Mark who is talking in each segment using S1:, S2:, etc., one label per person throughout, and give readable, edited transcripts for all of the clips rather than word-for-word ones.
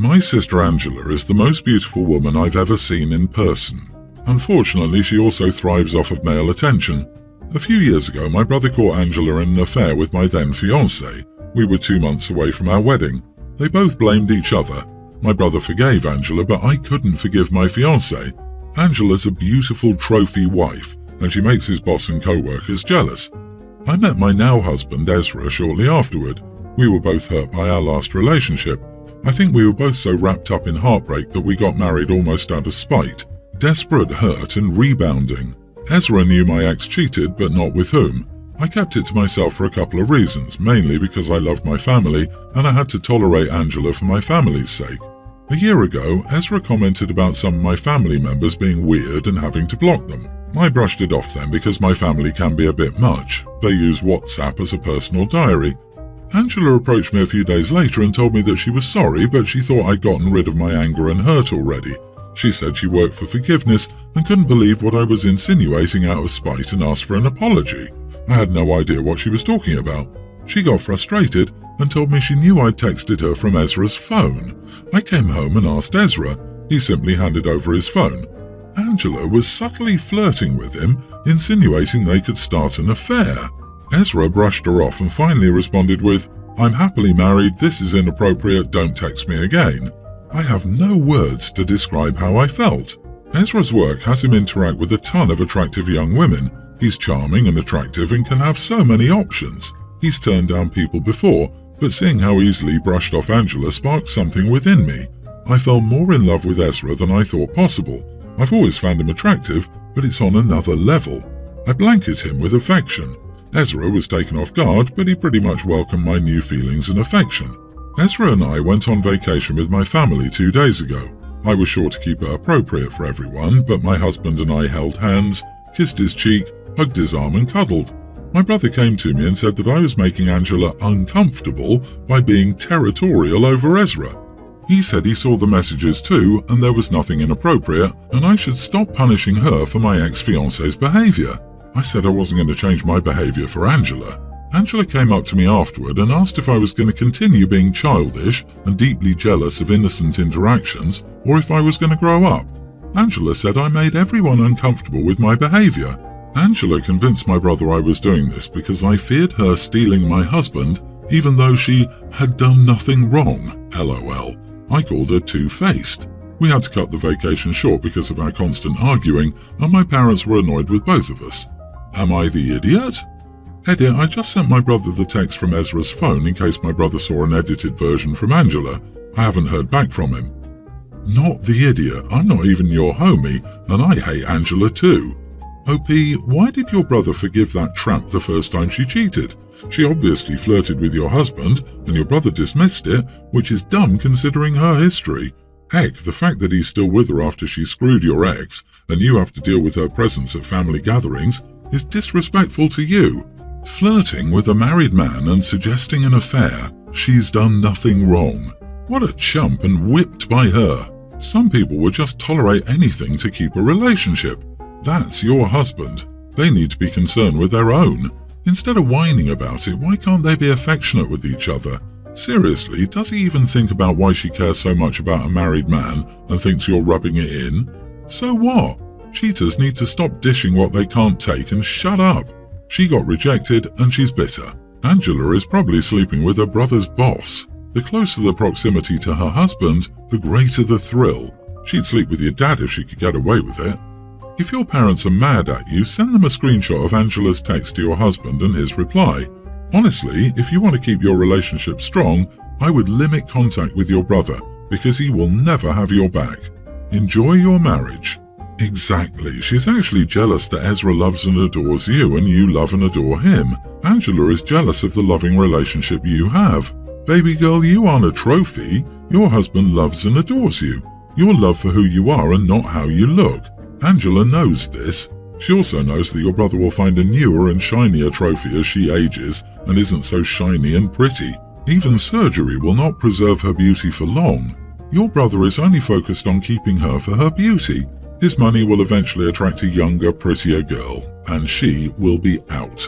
S1: My sister Angela is the most beautiful woman I've ever seen in person. Unfortunately, she also thrives off of male attention. A few years ago, my brother caught Angela in an affair with my then fiancé. We were 2 months away from our wedding. They both blamed each other. My brother forgave Angela, but I couldn't forgive my fiancé. Angela's a beautiful trophy wife, and she makes his boss and co-workers jealous. I met my now husband Ezra shortly afterward. We were both hurt by our last relationship. I think we were both so wrapped up in heartbreak that we got married almost out of spite. Desperate, hurt, and rebounding. Ezra knew my ex cheated, but not with whom. I kept it to myself for a couple of reasons, mainly because I loved my family and I had to tolerate Angela for my family's sake. A year ago, Ezra commented about some of my family members being weird and having to block them. I brushed it off then because my family can be a bit much. They use WhatsApp as a personal diary. Angela approached me a few days later and told me that she was sorry, but she thought I'd gotten rid of my anger and hurt already. She said she worked for forgiveness and couldn't believe what I was insinuating out of spite and asked for an apology. I had no idea what she was talking about. She got frustrated and told me she knew I'd texted her from Ezra's phone. I came home and asked Ezra. He simply handed over his phone. Angela was subtly flirting with him, insinuating they could start an affair. Ezra brushed her off and finally responded with, "I'm happily married, this is inappropriate, don't text me again." I have no words to describe how I felt. Ezra's work has him interact with a ton of attractive young women. He's charming and attractive and can have so many options. He's turned down people before, but seeing how easily he brushed off Angela sparked something within me. I fell more in love with Ezra than I thought possible. I've always found him attractive, but it's on another level. I blanket him with affection. Ezra was taken off guard, but he pretty much welcomed my new feelings and affection. Ezra and I went on vacation with my family 2 days ago. I was sure to keep it appropriate for everyone, but my husband and I held hands, kissed his cheek, hugged his arm and cuddled. My brother came to me and said that I was making Angela uncomfortable by being territorial over Ezra. He said he saw the messages too and there was nothing inappropriate and I should stop punishing her for my ex-fiancé's behavior. I said I wasn't going to change my behavior for Angela. Angela came up to me afterward and asked if I was going to continue being childish and deeply jealous of innocent interactions or if I was going to grow up. Angela said I made everyone uncomfortable with my behavior. Angela convinced my brother I was doing this because I feared her stealing my husband even though she had done nothing wrong. LOL. I called her two-faced. We had to cut the vacation short because of our constant arguing and my parents were annoyed with both of us. Am I the idiot? Edit, I just sent my brother the text from Ezra's phone in case my brother saw an edited version from Angela. I haven't heard back from him. Not the idiot, I'm not even your homie, and I hate Angela too. OP, why did your brother forgive that tramp the first time she cheated? She obviously flirted with your husband, and your brother dismissed it, which is dumb considering her history. Heck, the fact that he's still with her after she screwed your ex, and you have to deal with her presence at family gatherings, is disrespectful to you. Flirting with a married man and suggesting an affair, she's done nothing wrong. What a chump and whipped by her. Some people would just tolerate anything to keep a relationship. That's your husband. They need to be concerned with their own. Instead of whining about it, why can't they be affectionate with each other? Seriously, does he even think about why she cares so much about a married man and thinks you're rubbing it in? So what? Cheaters need to stop dishing what they can't take and shut up. She got rejected and she's bitter. Angela is probably sleeping with her brother's boss. The closer the proximity to her husband, the greater the thrill. She'd sleep with your dad if she could get away with it. If your parents are mad at you, send them a screenshot of Angela's text to your husband and his reply. Honestly, if you want to keep your relationship strong, I would limit contact with your brother because he will never have your back. Enjoy your marriage. Exactly, she's actually jealous that Ezra loves and adores you and you love and adore him. Angela is jealous of the loving relationship you have. Baby girl, you aren't a trophy. Your husband loves and adores you. Your love for who you are and not how you look. Angela knows this. She also knows that your brother will find a newer and shinier trophy as she ages and isn't so shiny and pretty. Even surgery will not preserve her beauty for long. Your brother is only focused on keeping her for her beauty. His money will eventually attract a younger, prettier girl, and she will be out.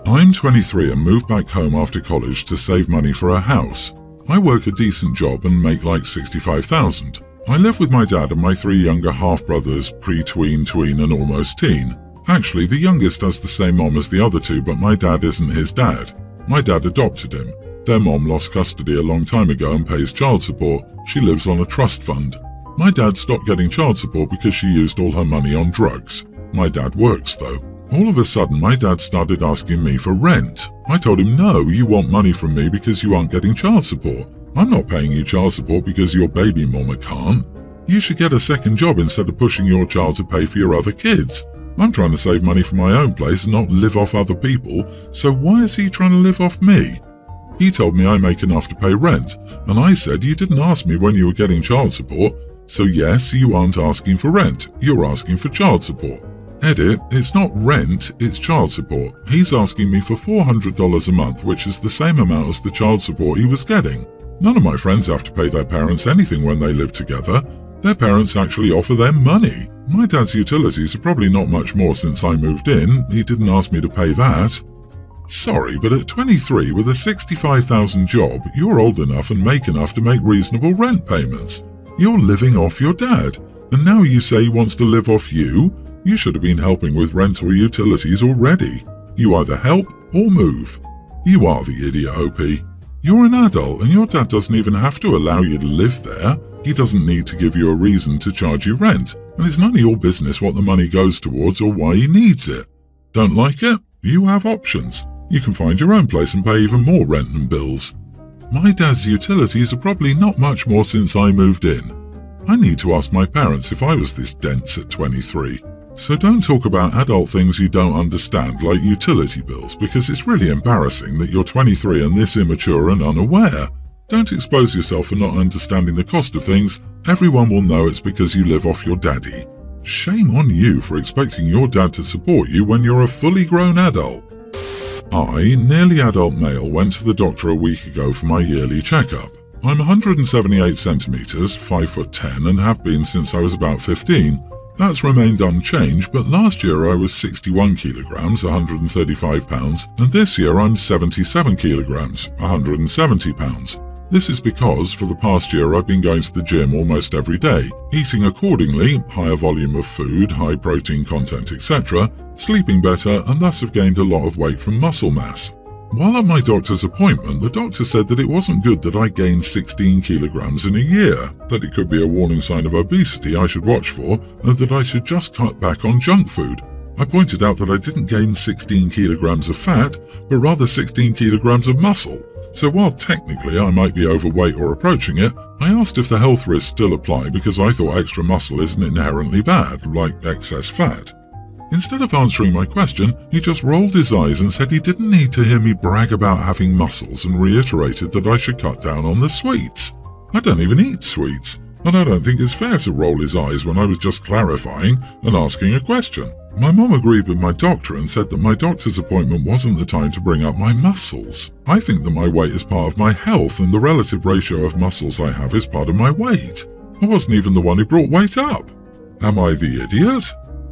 S1: I'm 23 and moved back home after college to save money for a house. I work a decent job and make like $65,000. I live with my dad and my 3 younger half-brothers, pre-tween, tween and almost teen. Actually, the youngest has the same mom as the other 2, but my dad isn't his dad. My dad adopted him. Their mom lost custody a long time ago and pays child support. She lives on a trust fund. My dad stopped getting child support because she used all her money on drugs. My dad works though. All of a sudden, my dad started asking me for rent. I told him, no, you want money from me because you aren't getting child support. I'm not paying you child support because your baby mama can't. You should get a second job instead of pushing your child to pay for your other kids. I'm trying to save money for my own place and not live off other people, so why is he trying to live off me? He told me I make enough to pay rent, and I said you didn't ask me when you were getting child support, so yes, you aren't asking for rent, you're asking for child support. Edit, it's not rent, it's child support. He's asking me for $400 a month, which is the same amount as the child support he was getting. None of my friends have to pay their parents anything when they live together. Their parents actually offer them money. My dad's utilities are probably not much more since I moved in. He didn't ask me to pay that. Sorry, but at 23 with a $65,000 job, you're old enough and make enough to make reasonable rent payments. You're living off your dad, and now you say he wants to live off you? You should have been helping with rent or utilities already. You either help or move. You are the idiot, OP. You're an adult and your dad doesn't even have to allow you to live there. He doesn't need to give you a reason to charge you rent, and it's none of your business what the money goes towards or why he needs it. Don't like it? You have options. You can find your own place and pay even more rent and bills. My dad's utilities are probably not much more since I moved in. I need to ask my parents if I was this dense at 23. So don't talk about adult things you don't understand like utility bills, because it's really embarrassing that you're 23 and this immature and unaware. Don't expose yourself for not understanding the cost of things. Everyone will know it's because you live off your daddy. Shame on you for expecting your dad to support you when you're a fully grown adult. I, nearly adult male, went to the doctor a week ago for my yearly checkup. I'm 178 centimeters, 5'10", and have been since I was about 15. That's remained unchanged, but last year I was 61 kilograms, 135 pounds, and this year I'm 77 kilograms, 170 pounds. This is because for the past year I've been going to the gym almost every day, eating accordingly, higher volume of food, high protein content, etc., sleeping better, and thus have gained a lot of weight from muscle mass. While at my doctor's appointment, the doctor said that it wasn't good that I gained 16 kilograms in a year, that it could be a warning sign of obesity I should watch for, and that I should just cut back on junk food. I pointed out that I didn't gain 16 kilograms of fat, but rather 16 kilograms of muscle. So while technically I might be overweight or approaching it, I asked if the health risks still apply because I thought extra muscle isn't inherently bad, like excess fat. Instead of answering my question, he just rolled his eyes and said he didn't need to hear me brag about having muscles and reiterated that I should cut down on the sweets. I don't even eat sweets, and I don't think it's fair to roll his eyes when I was just clarifying and asking a question. My mom agreed with my doctor and said that my doctor's appointment wasn't the time to bring up my muscles. I think that my weight is part of my health and the relative ratio of muscles I have is part of my weight. I wasn't even the one who brought weight up. Am I the idiot?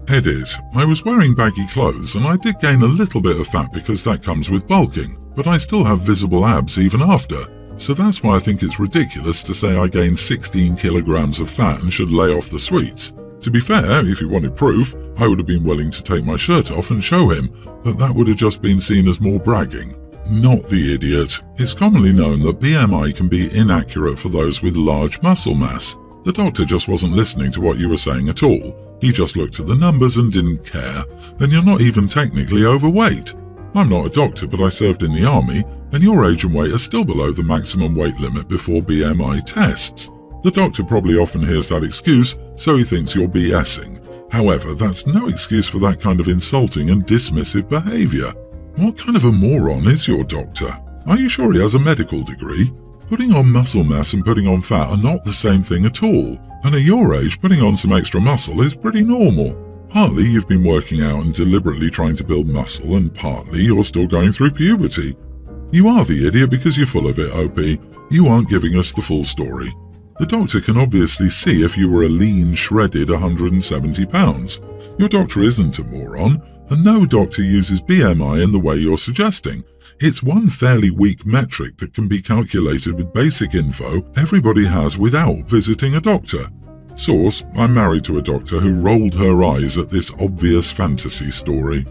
S1: Edit, I was wearing baggy clothes and I did gain a little bit of fat because that comes with bulking, but I still have visible abs even after, so that's why I think it's ridiculous to say I gained 16 kilograms of fat and should lay off the sweets. To be fair, if he wanted proof, I would have been willing to take my shirt off and show him, but that would have just been seen as more bragging. Not the idiot. It's commonly known that BMI can be inaccurate for those with large muscle mass. The doctor just wasn't listening to what you were saying at all. He just looked at the numbers and didn't care, and you're not even technically overweight. I'm not a doctor, but I served in the army, and your age and weight are still below the maximum weight limit before BMI tests. The doctor probably often hears that excuse, so he thinks you're BSing. However, that's no excuse for that kind of insulting and dismissive behavior. What kind of a moron is your doctor? Are you sure he has a medical degree? Putting on muscle mass and putting on fat are not the same thing at all, and at your age putting on some extra muscle is pretty normal. Partly you've been working out and deliberately trying to build muscle, and partly you're still going through puberty. You are the idiot because you're full of it, OP. You aren't giving us the full story. The doctor can obviously see if you were a lean, shredded 170 pounds. Your doctor isn't a moron, and no doctor uses BMI in the way you're suggesting. It's one fairly weak metric that can be calculated with basic info everybody has without visiting a doctor. Source: I'm married to a doctor who rolled her eyes at this obvious fantasy story.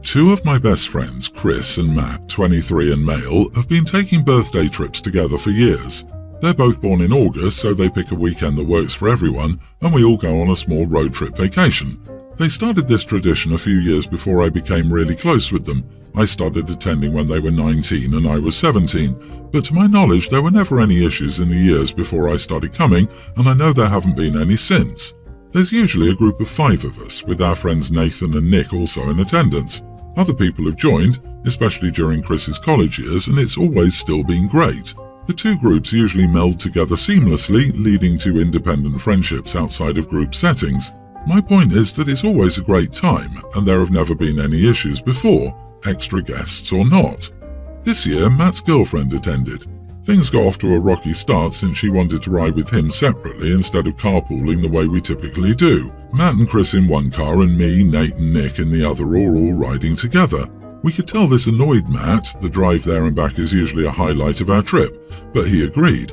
S1: Two of my best friends, Chris and Matt, 23 and male, have been taking birthday trips together for years. They're both born in August, so they pick a weekend that works for everyone, and we all go on a small road trip vacation. They started this tradition a few years before I became really close with them. I started attending when they were 19 and I was 17, but to my knowledge there were never any issues in the years before I started coming, and I know there haven't been any since. There's usually a group of 5 of us, with our friends Nathan and Nick also in attendance. Other people have joined, especially during Chris's college years, and it's always still been great. The two groups usually meld together seamlessly, leading to independent friendships outside of group settings. My point is that it's always a great time, and there have never been any issues before, extra guests or not. This year, Matt's girlfriend attended. Things got off to a rocky start since she wanted to ride with him separately instead of carpooling the way we typically do. Matt and Chris in one car and me, Nate and Nick in the other, are all riding together. We could tell this annoyed Matt. The drive there and back is usually a highlight of our trip, but he agreed.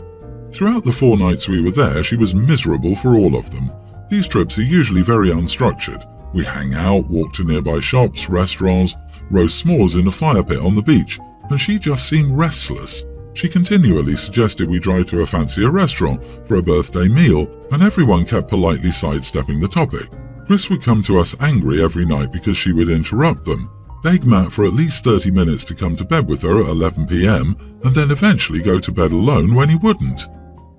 S1: Throughout the 4 nights we were there, she was miserable for all of them. These trips are usually very unstructured. We hang out, walk to nearby shops, restaurants, roast s'mores in a fire pit on the beach, and she just seemed restless. She continually suggested we drive to a fancier restaurant for a birthday meal, and everyone kept politely sidestepping the topic. Chris would come to us angry every night because she would interrupt them, beg Matt for at least 30 minutes to come to bed with her at 11 p.m, and then eventually go to bed alone when he wouldn't.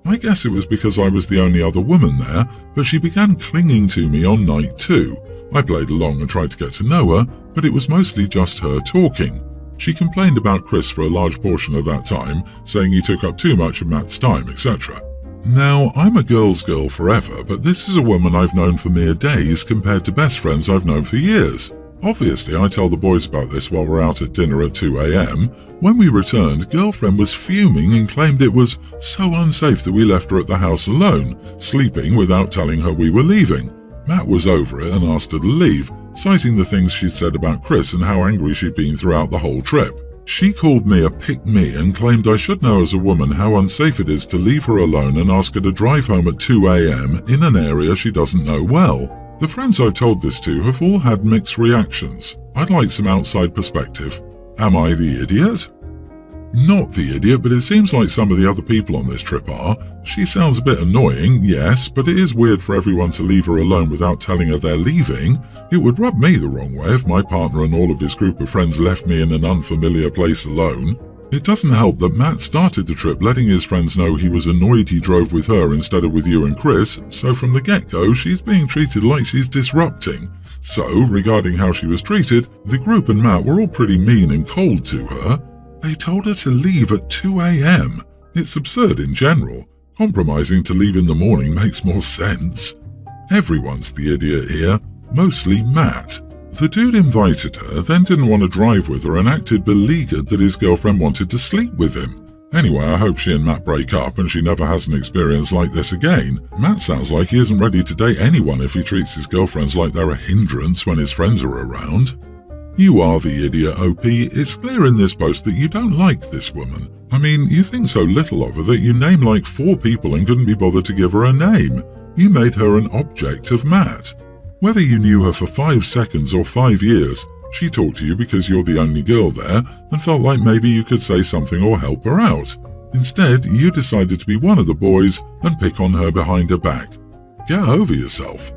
S1: I guess it was because I was the only other woman there, but she began clinging to me on night 2. I played along and tried to get to know her, but it was mostly just her talking. She complained about Chris for a large portion of that time, saying he took up too much of Matt's time, etc. Now, I'm a girl's girl forever, but this is a woman I've known for mere days compared to best friends I've known for years. Obviously, I tell the boys about this while we're out at dinner at 2 a.m. When we returned, girlfriend was fuming and claimed it was so unsafe that we left her at the house alone, sleeping without telling her we were leaving. Matt was over it and asked her to leave, citing the things she'd said about Chris and how angry she'd been throughout the whole trip. She called me a pick-me and claimed I should know as a woman how unsafe it is to leave her alone and ask her to drive home at 2 a.m. in an area she doesn't know well. The friends I've told this to have all had mixed reactions. I'd like some outside perspective. Am I the idiot? Not the idiot, but it seems like some of the other people on this trip are. She sounds a bit annoying, yes, but it is weird for everyone to leave her alone without telling her they're leaving. It would rub me the wrong way if my partner and all of his group of friends left me in an unfamiliar place alone. It doesn't help that Matt started the trip letting his friends know he was annoyed he drove with her instead of with you and Chris, so from the get-go she's being treated like she's disrupting. So, regarding how she was treated, the group and Matt were all pretty mean and cold to her. They told her to leave at 2 a.m. It's absurd in general. Compromising to leave in the morning makes more sense. Everyone's the idiot here, mostly Matt. The dude invited her, then didn't want to drive with her and acted beleaguered that his girlfriend wanted to sleep with him. Anyway, I hope she and Matt break up and she never has an experience like this again. Matt sounds like he isn't ready to date anyone if he treats his girlfriends like they're a hindrance when his friends are around. You are the idiot, OP. It's clear in this post that you don't like this woman. I mean, you think so little of her that you named like 4 people and couldn't be bothered to give her a name. You made her an object of Matt. Whether you knew her for 5 seconds or 5 years, she talked to you because you're the only girl there and felt like maybe you could say something or help her out. Instead, you decided to be one of the boys and pick on her behind her back. Get over yourself.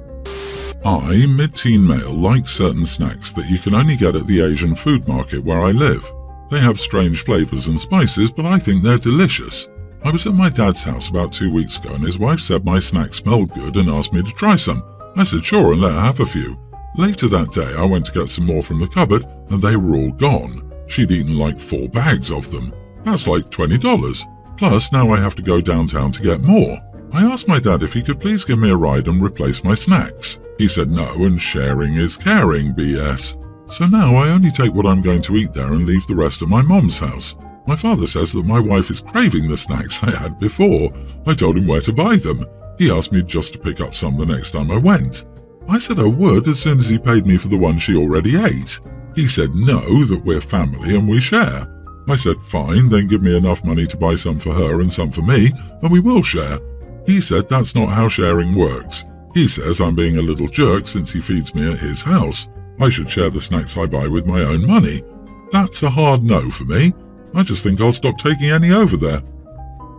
S1: I, mid-teen male, like certain snacks that you can only get at the Asian food market where I live. They have strange flavors and spices, but I think they're delicious. I was at my dad's house about 2 weeks ago and his wife said my snacks smelled good and asked me to try some. I said sure and let her have a few. Later that day I went to get some more from the cupboard and they were all gone. She'd eaten like 4 bags of them. That's like $20. Plus now I have to go downtown to get more. I asked my dad if he could please give me a ride and replace my snacks. He said no, and sharing is caring, BS. So now I only take what I'm going to eat there and leave the rest at my mom's house. My father says that my wife is craving the snacks I had before. I told him where to buy them. He asked me just to pick up some the next time I went. I said I would as soon as he paid me for the one she already ate. He said no, that we're family and we share. I said fine, then give me enough money to buy some for her and some for me, and we will share. He said that's not how sharing works. He says I'm being a little jerk since he feeds me at his house. I should share the snacks I buy with my own money. That's a hard no for me. I just think I'll stop taking any over there.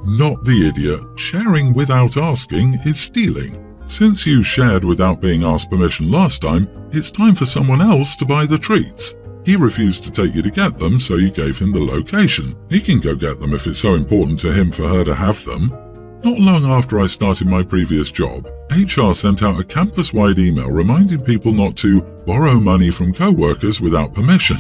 S1: Not the idiot. Sharing without asking is stealing. Since you shared without being asked permission last time, it's time for someone else to buy the treats. He refused to take you to get them, so you gave him the location. He can go get them if it's so important to him for her to have them. Not long after I started my previous job, HR sent out a campus-wide email reminding people not to borrow money from co-workers without permission.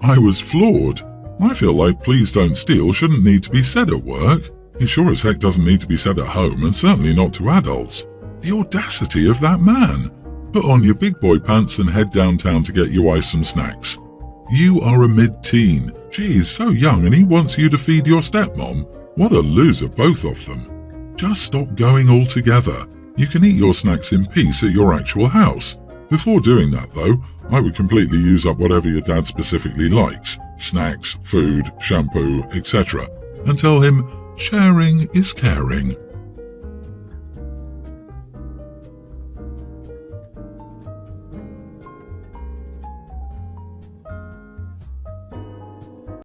S1: I was floored. I feel like please don't steal shouldn't need to be said at work. It sure as heck doesn't need to be said at home, and certainly not to adults. The audacity of that man. Put on your big boy pants and head downtown to get your wife some snacks. You are a mid-teen. Geez, so young, and he wants you to feed your stepmom. What a loser, both of them. Just stop going altogether. You can eat your snacks in peace at your actual house. Before doing that, though, I would completely use up whatever your dad specifically likes, snacks, food, shampoo, etc., and tell him sharing is caring.